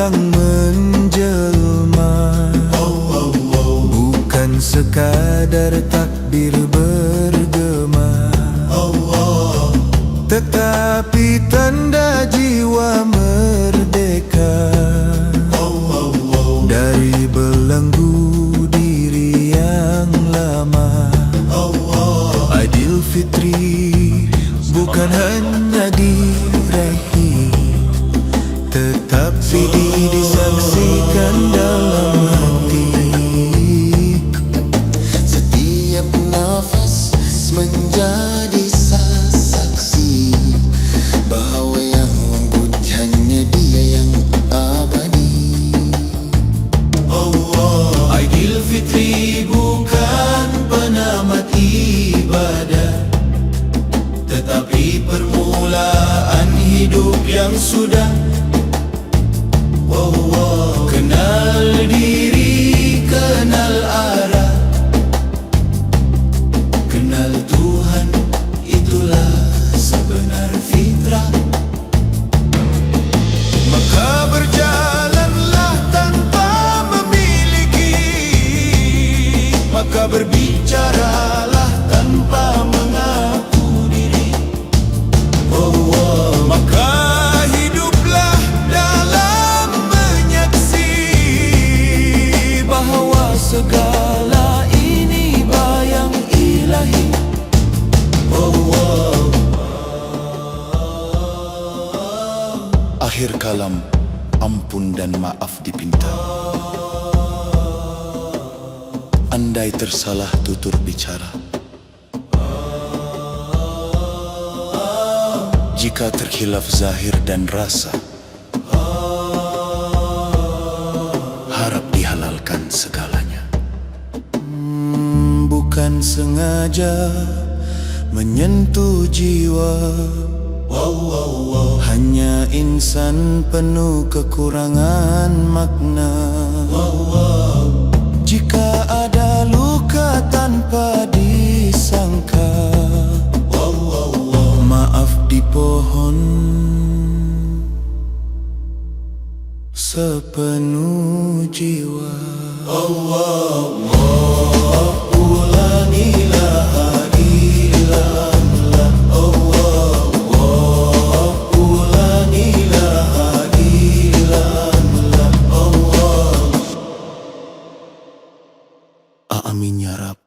kang menjelma. Bukan sekadar takbir bergema, tetapi tanda jiwa merdeka dari belenggu diri yang lama. Aidilfitri bukan hanya diraih, tetapi disaksikan dalam hati. Setiap nafas menjadi saksi bahwa yang lembut hanya Dia yang abadi. Aidilfitri bukan penamat ibadah, tetapi permulaan hidup yang sudah kenal diri, kenal arah, kenal Tuhan, itulah sebenar fitrah. Maka berjalanlah tanpa memiliki, maka berbicaralah tanpa mengaku diri. Maka hiduplah dalam menyaksi bahawa segala ini bayang ilahi. Akhir kalam, ampun dan maaf dipinta. Andai tersalah tutur bicara, jika terkhilaf zahir dan rasa, harap dihalalkan segalanya. Bukan sengaja menyentuh jiwa, hanya insan penuh kekurangan makna. Jika ada luka tanpa disangka, maaf dipohon sepenuh jiwa. Amin ya Rab.